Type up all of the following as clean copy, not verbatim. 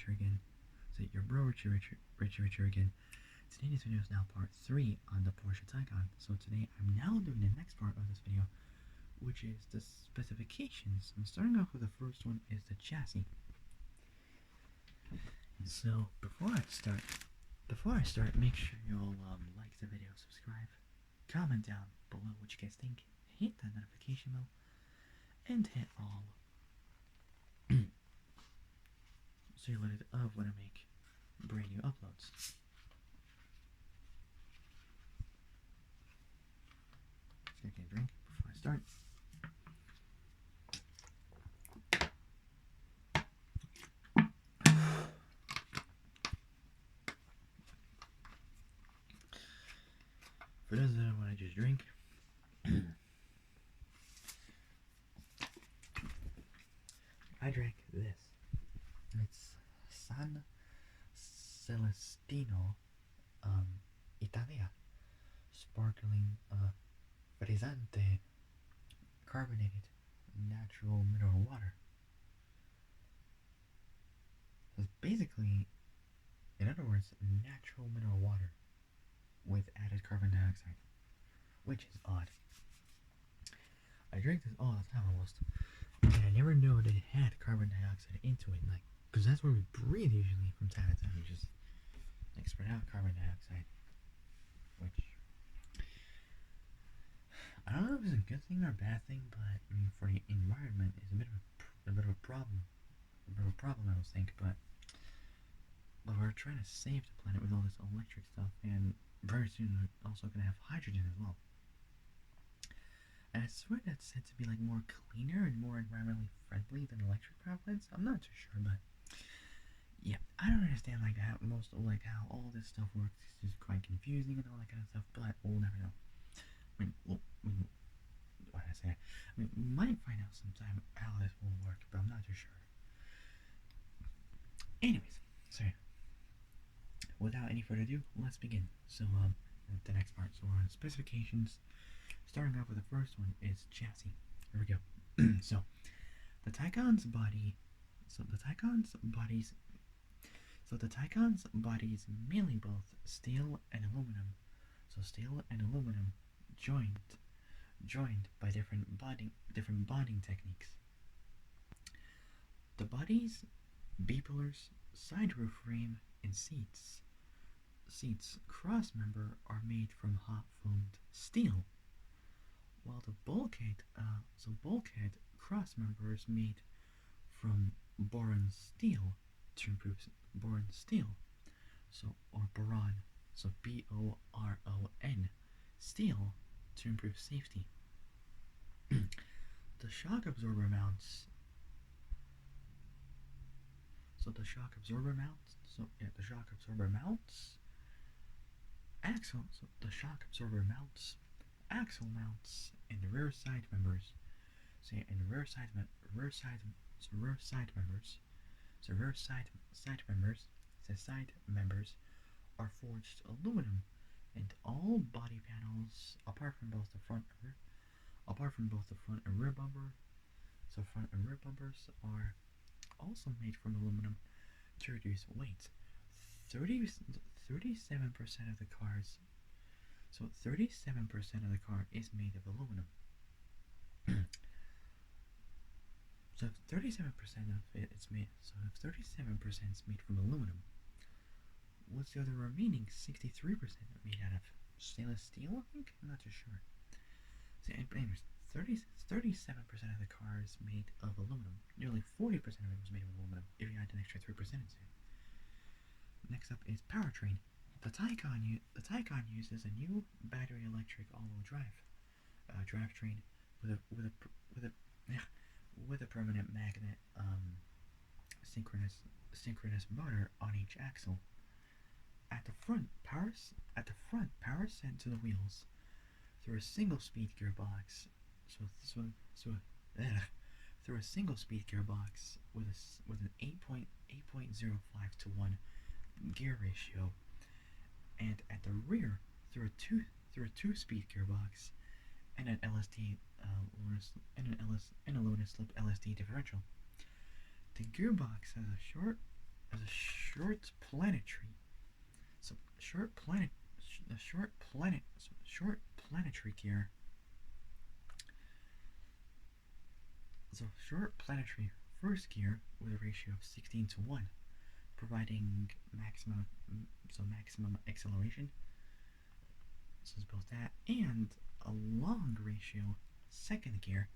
Richard again. So your bro Richard again. Today's video is now part 3 on the Porsche Taycan. So today I'm now doing the next part of this video, which is the specifications. I'm starting off with the first one is the chassis. And so before I start, make sure you all like the video, subscribe, comment down below what you guys think, hit that notification bell, and hit all so you're alerted of when I make brand new uploads. Just gonna get a drink before I start. For those that don't want to just drink, I drank this. It's San Celestino Italia sparkling frizzante carbonated natural mineral water. It's basically, in other words, natural mineral water with added carbon dioxide, which is odd. I drink this all the time almost, and I never knew that it had carbon dioxide into it, like, because that's what we breathe usually from time to time. We just like spread out carbon dioxide, which I don't know if it's a good thing or a bad thing, but I mean, for the environment, it's a bit of a problem. I would think, but we're trying to save the planet with all this electric stuff, and very soon we're also going to have hydrogen as well. And I swear that's said to be like more cleaner and more environmentally friendly than electric power plants. I'm not too sure, but yeah, I don't understand like how all this stuff works. It's just quite confusing and all that kind of stuff, but we'll never know. I mean, what did I say? I mean, we might find out sometime how this will work, but I'm not too sure. Anyways, so yeah, without any further ado, let's begin. So the next part. So we're on specifications. Starting off with the first one is chassis. Here we go. So the Taycan's bodies mainly both steel and aluminum. So steel and aluminum joined by different bonding techniques. The bodies, B-pillars, side roof frame, and seats cross member are made from hot formed steel, while the bulkhead cross member is made from boron steel to improve boron steel. So boron, so BORON steel to improve safety. The shock absorber mounts. The shock absorber mounts. Axle mounts, and rear side members. Rear side members are forged aluminum, and all body panels, apart from both the front and rear bumper, so front and rear bumpers are also made from aluminum to reduce weight. 37% of the cars. So 37% of the car is made of aluminum. So 37% of it is made. So if 37% is made from aluminum, what's the other remaining 63% made out of stainless steel? I think, I'm not too sure. So anyways, 37% of the car is made of aluminum. Nearly 40% of it was made of aluminum. If you add an extra 3% into it. Next up is powertrain. The Taycan uses a new battery electric all-wheel drive drivetrain with a permanent magnet synchronous motor on each axle. At the front, power sent to the wheels through a single-speed gearbox. Through a single-speed gearbox with an 8.05 to 1 gear ratio, and at the rear through a two-speed gearbox and an LSD and a loaded slip LSD differential. The gearbox has a short as a short planetary. So short planet, a short planet, so short planetary gear. So short planetary first gear with a ratio of 16:1, providing maximum acceleration. So it's both that and a long ratio second gear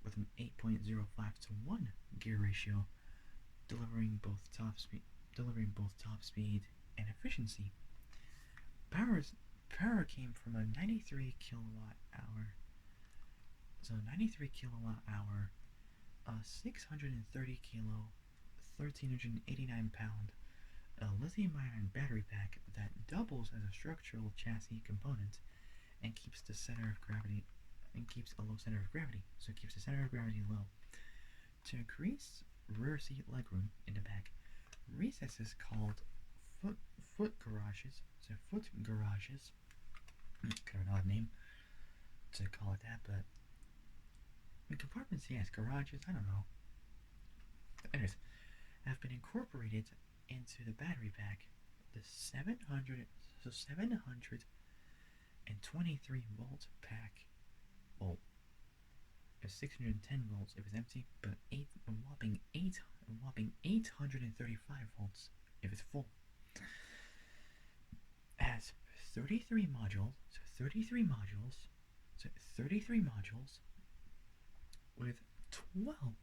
with an 8.05:1 gear ratio, delivering both top speed and efficiency. Power's Power came from a 93 kilowatt hour. So 93 kilowatt hour, 630 kilo, 1,389 pound lithium-ion battery pack that doubles as a structural chassis component and keeps the center of gravity and keeps a low center of gravity. So it keeps the center of gravity low. To increase rear seat legroom in the back, recesses called foot garages. So foot garages, kind of an odd name to call it that, but I mean, compartments, yes, garages, I don't know. Anyways, have been incorporated into the battery pack. The 723-volt pack. Well, it's 610 volts if it's empty, but a whopping 835 volts if it's full. Has 33 modules, so 33 modules with 12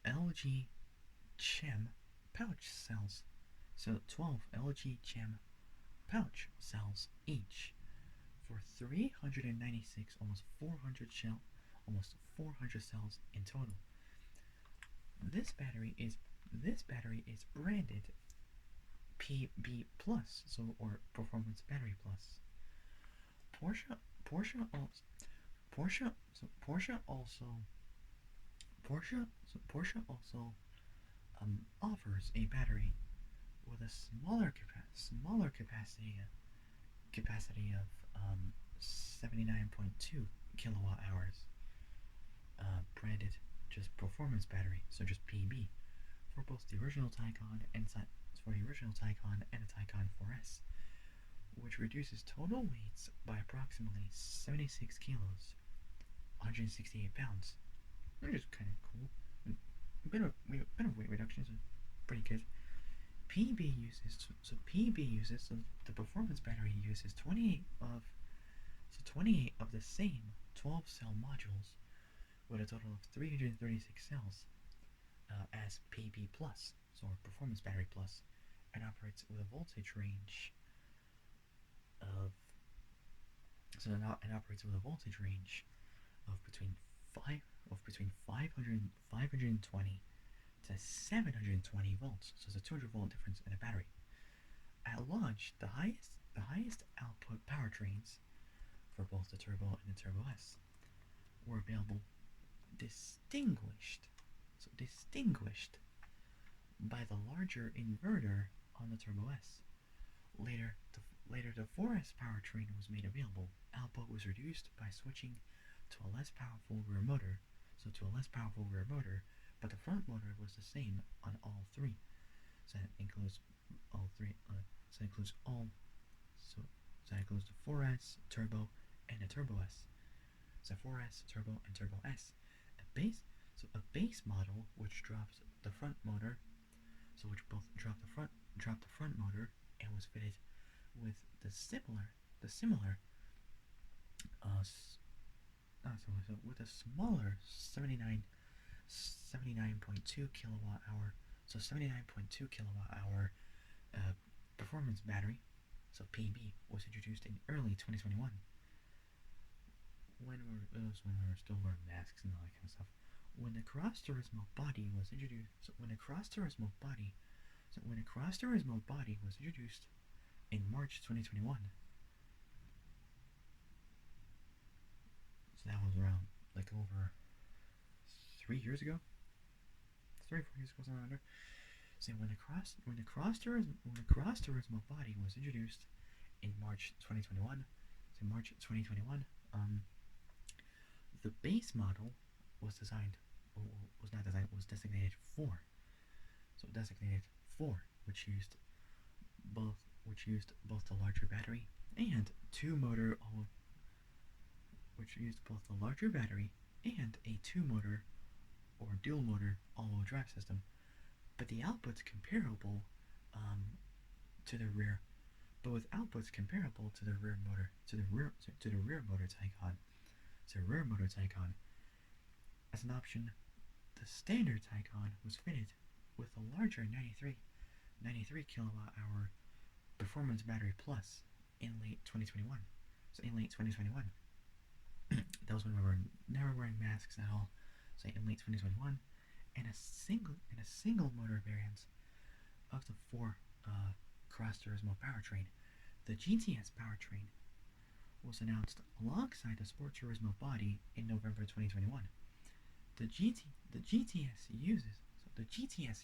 LG Chem pouch cells. So 12 LG Chem pouch cells each for 396, almost 400 cells in total. This battery is branded PB Plus, so or Performance Battery Plus. Porsche also offers a battery with a smaller capacity of 79.2 kilowatt hours, branded just performance battery, so just PB, for both the original Taycan and the Taycan 4S, which reduces total weights by approximately 76 kilos, 168 pounds, which is kind of cool. A bit of weight reduction, so pretty good. PB uses the performance battery uses 28 of the same 12 cell modules with a total of 336 cells as PB Plus, so Performance Battery Plus, and operates with a voltage range of between 520 to 720 volts, so it's a 200-volt difference in a battery. At launch, the highest output powertrains for both the Turbo and the Turbo S were available, distinguished by the larger inverter on the Turbo S. Later, the 4S powertrain was made available. Output was reduced by switching to a less powerful rear motor, but the front motor was the same on all three. So that includes all three. So that includes the 4S Turbo and the Turbo S. So 4S Turbo and Turbo S. A base model which drops the front motor, so which both dropped the front motor and was fitted with the smaller with a smaller 79.2 kilowatt hour, so 79.2 kilowatt hour performance battery, so PB, was introduced in early 2021. When we were still wearing masks and all that kind of stuff. When the Cross Turismo body was introduced, when the Cross Turismo body was introduced in March 2021. So that was around like over 3 years ago. 3 or 4 years ago, something around there. So when the Cross Turismo body was introduced in March 2021, the base model was designated for designated 4, both which used both the larger battery and two motor all which used both the larger battery and a two motor or dual motor all-wheel drive system, but the outputs comparable to the rear, but with outputs comparable to the rear motor to the rear motor Taycan. So rear motor Taycan, as an option, the standard Taycan was fitted with a larger 93 kilowatt hour performance battery plus in late 2021. So in late 2021, that was when we were never wearing masks at all. So in late 2021, and a single motor variant of the 4 Cross Turismo powertrain, the GTS powertrain was announced alongside the Sport Turismo body in November 2021. The GTS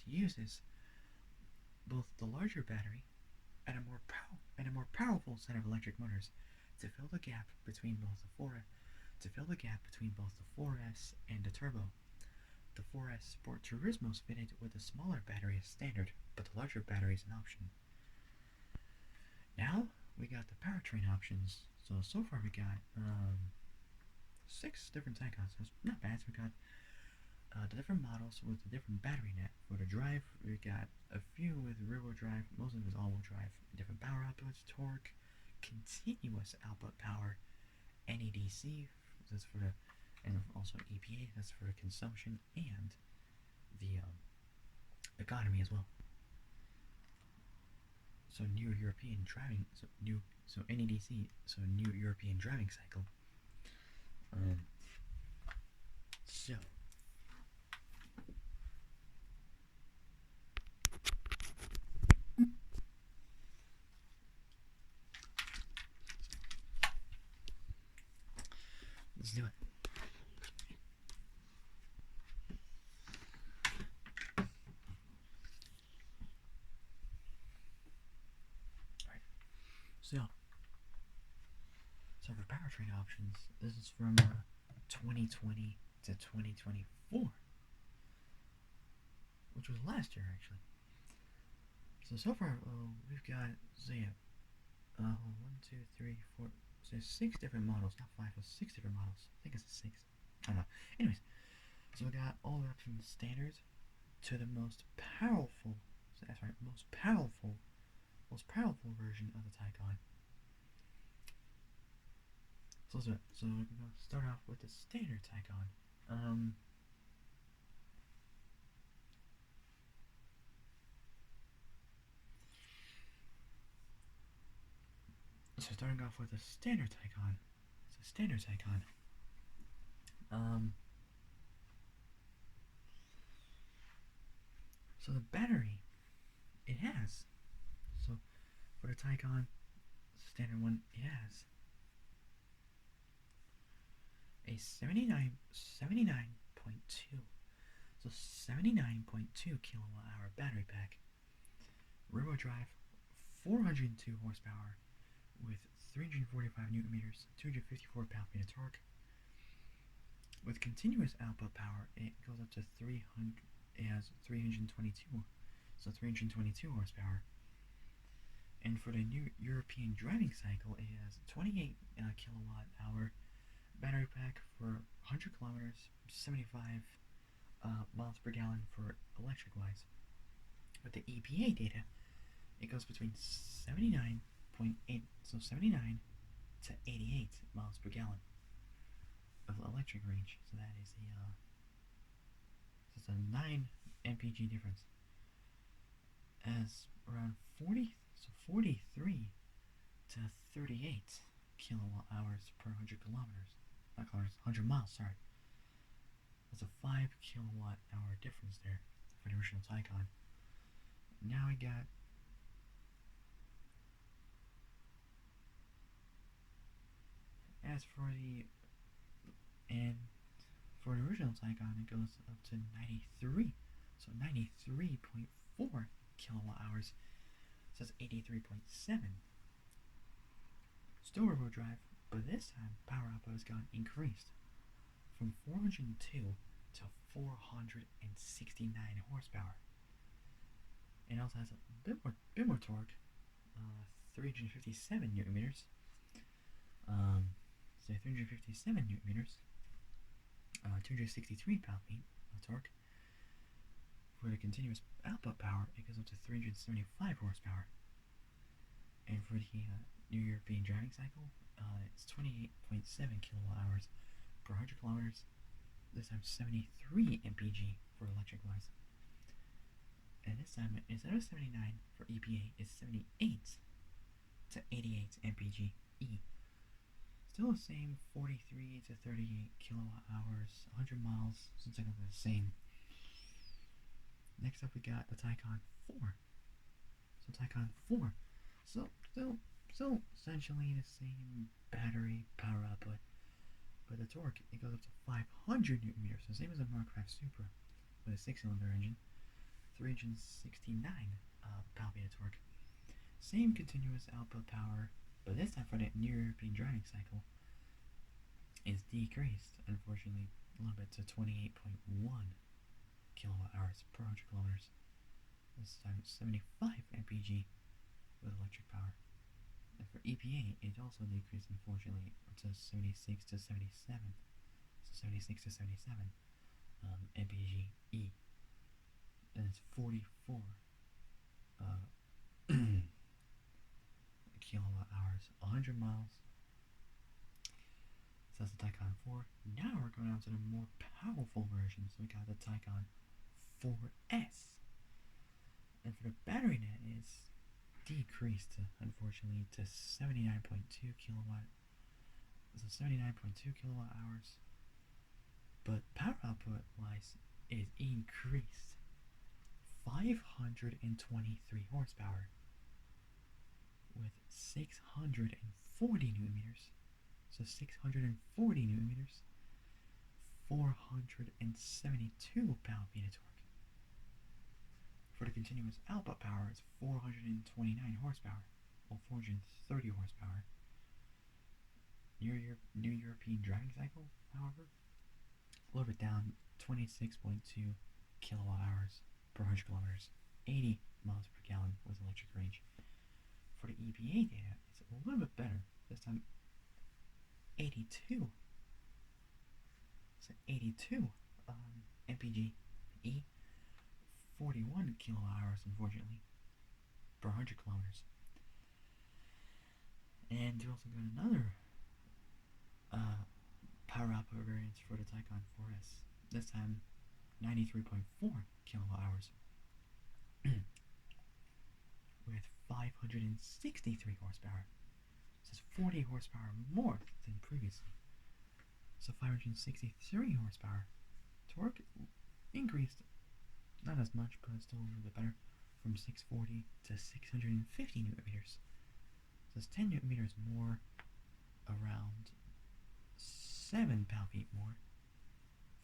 uses both the larger battery and a more powerful set of electric motors to fill the gap between both the 4S and the turbo. The 4S Sport Turismo is fitted with a smaller battery as standard, but the larger battery is an option. Now we got the powertrain options. So far we got 6 different Taycans. So it's not bad. So we got the different models with the different battery net. For the drive, we got a few with rear-wheel drive, most of it is all-wheel drive. Different power outputs, torque, continuous output power, NEDC, that's for the, and also EPA, that's for the consumption and the economy as well. So new European driving, so NEDC, so new European driving cycle. So let's do it. Alright. So for powertrain options, this is from 2020 to 2024, which was last year actually. So far we've got 1, 2, 3, 4. So there's 6 different models, not 5, but 6 different models. I think it's 6. I don't know. Anyways, so we got all the way up from the standard to the most powerful. So that's right, most powerful version of the Taycan. So we're gonna start off with the standard Taycan. So starting off with the standard Taycan. It's a standard Taycan. So the battery it has. So for the Taycan, standard one, it has a 79.2. So 79.2 kilowatt hour battery pack. Rear-wheel drive, 402 horsepower with 345 newton meters, 254 pound-feet of torque. With continuous output power, it goes up to 300. It has 322, so 322 horsepower. And for the new European driving cycle, it has 28 kilowatt hour battery pack for 100 kilometers, 75 miles per gallon for electric wise. With the EPA data, it goes between 79 to 88 miles per gallon of electric range. So that is a 9 mpg difference. As around 43 to 38 kilowatt hours per 100 kilometers. Not kilometers, 100 miles, sorry. That's a 5 kilowatt hour difference there for the original Taycan. Now we got for the original Taycan, it goes up to 93, so 93.4 kilowatt hours. So that's 83.7. Still rear-wheel drive, but this time power output has gotten increased from 402 to 469 horsepower. and also has a bit more torque, 357 newton meters. So 357 newton meters, 263 pound-feet of torque. For the continuous output power, it goes up to 375 horsepower. And for the New European driving cycle, it's 28.7 kilowatt hours per 100 kilometers. This time 73 mpg for electric-wise. And this time, instead of 79 for EPA, it's 78 to 88 mpg E. Still the same 43 to 38 kilowatt hours, 100 miles, something like the same. Next up, we got the Taycan 4. So Taycan 4, still essentially the same battery power output, but the torque, it goes up to 500 newton meters, so same as a Mark V Supra with a 6-cylinder engine, 369 pound-feet of torque. Same continuous output power, but this time for the New European driving cycle is decreased, unfortunately, a little bit to 28.1 kilowatt hours per 100 kilometers. This time 75 mpg with electric power. And for EPA, it also decreased, unfortunately, to 76 to 77. So 76 to 77 mpg E. And it's 44 kilowatt hours, 100 miles. So that's the Taycan 4. Now we're going on to the more powerful version. So we got the Taycan 4S. And for the battery net, it's decreased, unfortunately, to 79.2 kilowatt. So 79.2 kilowatt hours. But power output wise, it is increased 523 horsepower with 640 newton meters. So 640 newton meters, 472 pound-feet of torque. For the continuous output power, it's 429 horsepower, or 430 horsepower. New European driving cycle, however, a little bit down, 26.2 kilowatt hours per 100 kilometers, 80 miles per gallon with electric range. For the EPA data, it's a little bit better. This time, 82. So 82 mpg E, 41 kilowatt hours, unfortunately, per 100 kilometers. And you also got another power output variance for the Taycan 4S. This time, 93.4 kilowatt hours with 563 horsepower. So it's 40 horsepower more than previously. So 563 horsepower. Torque increased, not as much, but still a little bit better, from 640 to 650 newton meters. So it's 10 newton meters more, around 7 pound-feet more,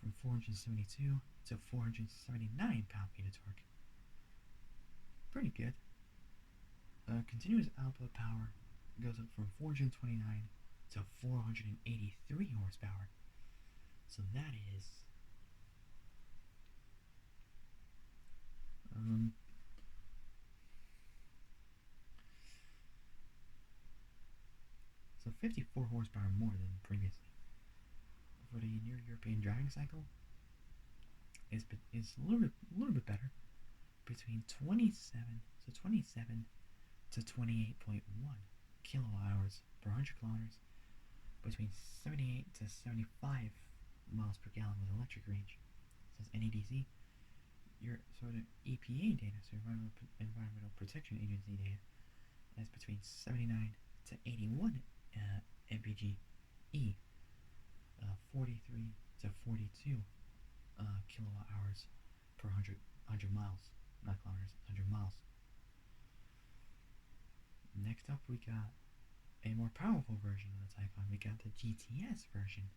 from 472 to 479 pound-feet of torque. Pretty good. Continuous output power goes up from 429 to 483 horsepower. So that is so 54 horsepower more than previously. For the New European driving cycle, is a little bit better, between 27 to 28.1 kilowatt hours per 100 kilometers, between 78 to 75 miles per gallon with electric range. It says NEDC. Your sort of EPA data, so Environmental Protection Agency data, is between 79 to 81 mpg E, 43 to 42 kilowatt hours per 100 miles, not kilometers, 100 miles. Next up, we got a more powerful version of the Taycan. We got the GTS version.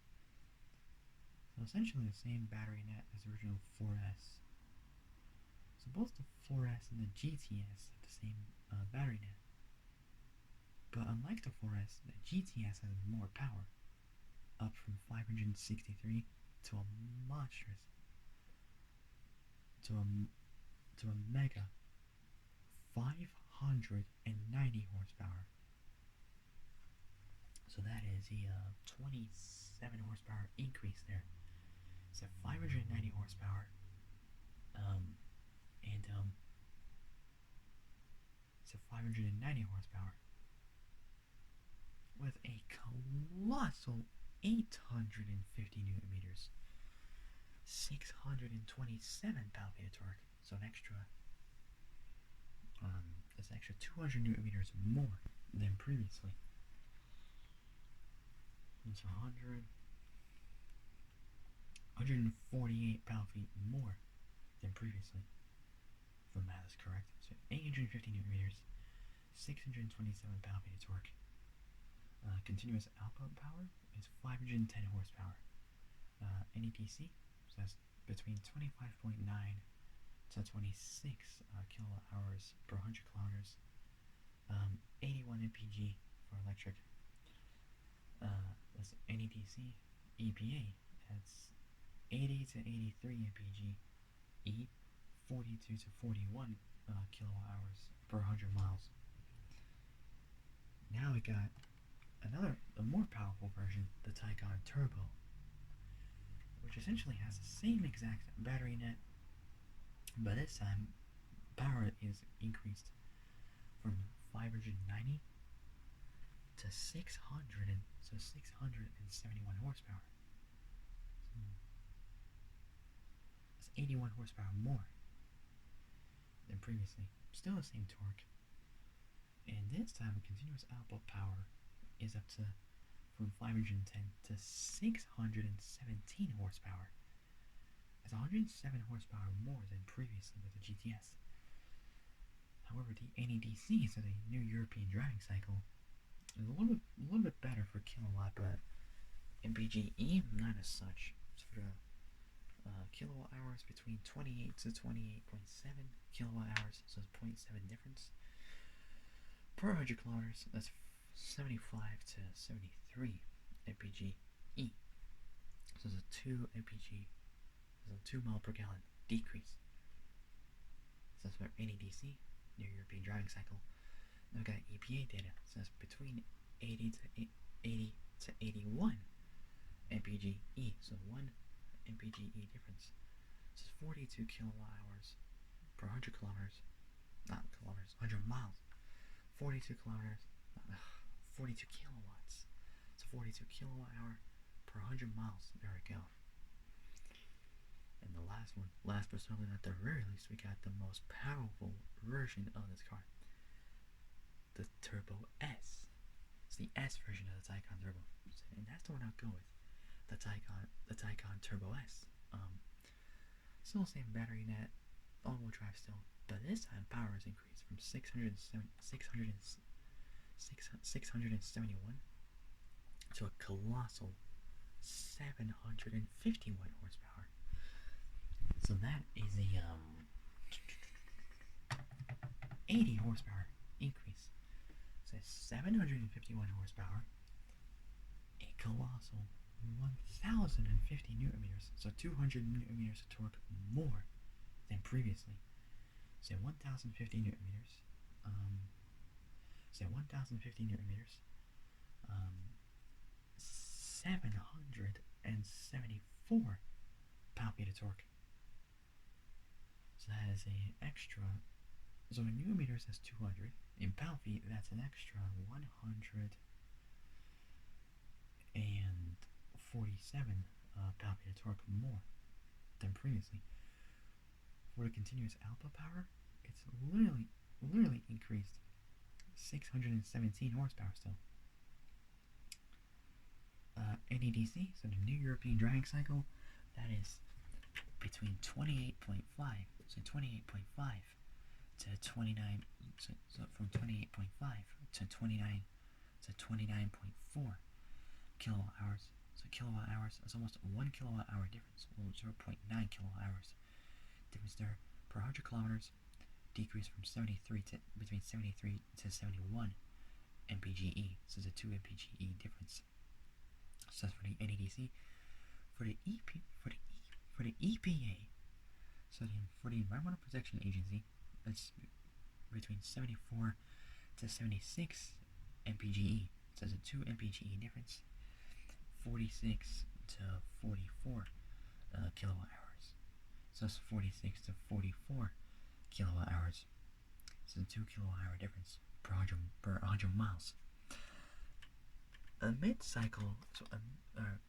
So essentially the same battery net as the original 4S. So both the 4S and the GTS have the same battery net. But unlike the 4S, the GTS has more power, up from 563 to a monstrous, to a mega 590 horsepower. So that is a 27 horsepower increase there. It's a 590 horsepower, and it's a 590 horsepower with a colossal 850 newton meters, 627 pound-feet of torque. So an extra, it's an extra 200 newton meters more than previously. It's 148 pound-feet more than previously. If the math is correct. So 850 newton meters, 627 pound-feet of torque. Continuous output power is 510 horsepower. NEDC, so that's between 25.9 to 26 kilowatt hours per 100 kilometers. 81 mpg for electric. That's NEDC. EPA, that's 80 to 83 mpg. E, 42 to 41 kilowatt hours per 100 miles. Now we got a more powerful version, the Taycan Turbo, which essentially has the same exact battery net, but this time power is increased from 590 to 600, so 671 horsepower. So that's 81 horsepower more than previously. Still the same torque. And this time continuous output power is up to from 510 to 617 horsepower. That's 107 horsepower more than previously with the GTS. However, the NEDC, so the new European driving cycle, is a little bit better for kilowatt, but MPGE not as such. So for the kilowatt hours between 28 to 28.7 kilowatt hours, so it's 0.7 difference. Per 100 kilometers, that's 75 to 73 mpg E. So it's a 2 mpg, so 2 mile per gallon decrease. So that's for NEDC, New European Driving Cycle. Now we've got EPA data, so that's between 80 to 81 mpg E, so 1 mpg E difference. So it's 42 kilowatt hours per 100 kilometers, not kilometers, 100 miles. 42 kilometers, 42 kilowatts. So 42 kilowatt hour per 100 miles. There we go. And the last one, last but certainly not the very least, we got the most powerful version of this car, the Turbo S. It's the S version of the Taycan Turbo, and that's the one I'll go with. The Taycan Turbo S. Still the same battery net, all-wheel drive still, but this time power is increased from 671 to a colossal 751 horsepower. So that is a 80 horsepower increase. So 751 horsepower, a colossal 1050 newton meters, so 200 newton meters of torque more than previously. So 1050 newton meters. 1050 newton meters. 774 pound-feet of torque. So that is an extra. So in newton meters that's 200. In pound-feet that's an extra 147 pound-feet of torque more than previously. For the continuous output power, it's literally increased 617 horsepower still. NEDC, so the New European Driving Cycle, that is between 28.5, so 28.5 to 29, so from 28.5 to 29 to 29.4 kilowatt hours. So kilowatt hours is almost 1 kilowatt hour difference, well 0.9 kilowatt hours difference there per 100 kilometers, decrease from 73 to between 73 to 71 mpge. So it's a 2 mpge difference. So that's for the NEDC. For the EPA, so for the Environmental Protection Agency, that's between 74 to 76 mpge. So it's a 2 mpge difference. 46 to 44 kilowatt hours. So it's 46 to 44 kilowatt hours. So it's a 2 kilowatt hour difference per 100 miles. A mid-cycle,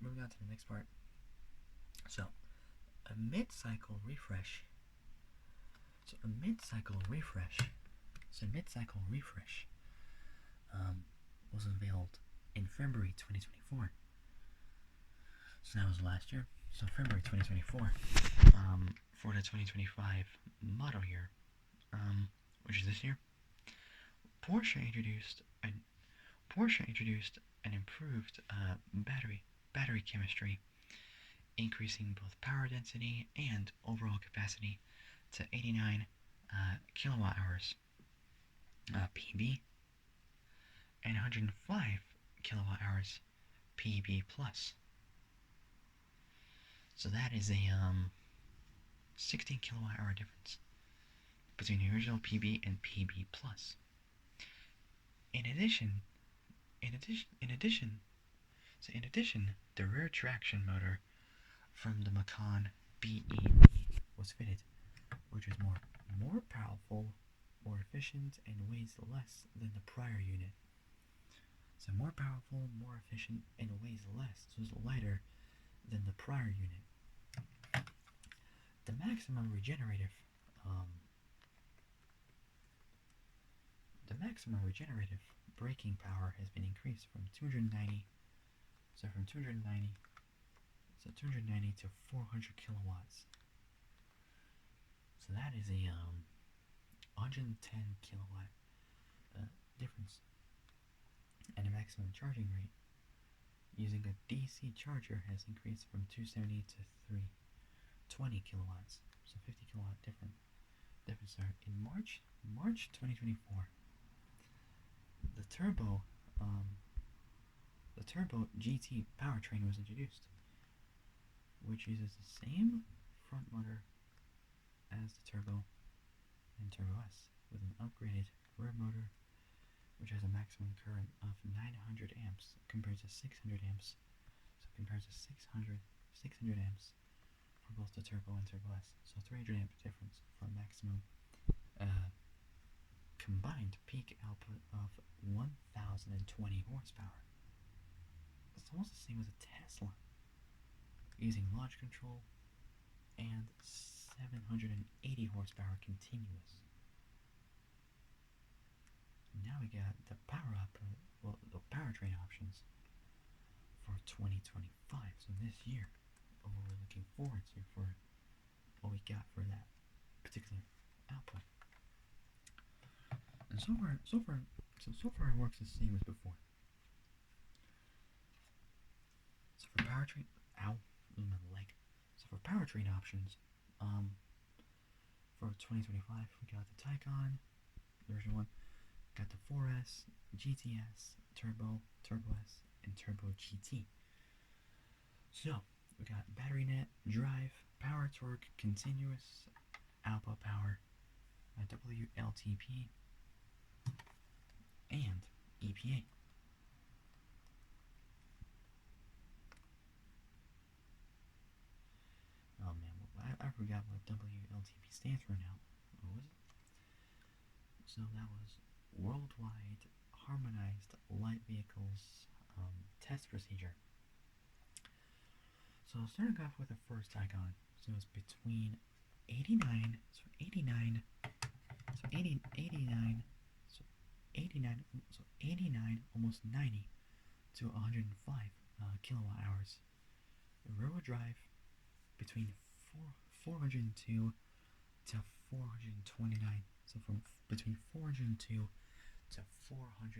moving on to the next part. So, a mid-cycle refresh. A mid-cycle refresh was unveiled in February 2024. So that was last year. So February 2024, for the 2025 model year, which is this year, Porsche introduced an improved battery chemistry, increasing both power density and overall capacity to 89 kilowatt hours PB and 105 kilowatt hours PB plus. So that is a 16 kilowatt hour difference between the original PB and PB plus. In addition, the rear traction motor from the Macan BEV was fitted, which is more powerful, more efficient, and weighs less than the prior unit. So more powerful, more efficient, and weighs less, so it's lighter than the prior unit. The maximum regenerative braking power has been increased from 290 to 400 kilowatts. So that is a 110 kilowatt difference. And the maximum charging rate using a DC charger has increased from 270 to 320 kilowatts. So 50 kilowatt difference there. In March 2024, the turbo GT powertrain was introduced, which uses the same front motor as the Turbo and Turbo S, with an upgraded rear motor, which has a maximum current of 900 amps compared to 600 amps. So compared to 600 amps for both the Turbo and Turbo S. So 300 amp difference for a maximum combined peak output of 1,020 horsepower. It's almost the same as a Tesla, using launch control and 780 horsepower continuous. Now we got the power output, the powertrain options for 2025. So this year, what we're looking forward to for what we got for that particular output. And so far it works the same as before. So for powertrain, So for powertrain options, for 2025, we got the Taycan version 1, got the 4S, GTS, Turbo, Turbo S, and Turbo GT. So we got battery net, drive, power torque, continuous, output power, WLTP, and EPA. Oh man, I forgot what WLTP stands for now. What was it? So that was Worldwide Harmonized Light Vehicles Test Procedure. So starting off with the first Taycan, so it's between 89, almost 90 to 105 kilowatt hours. Rear-wheel drive between 402 to 429. So from between 402 to 400.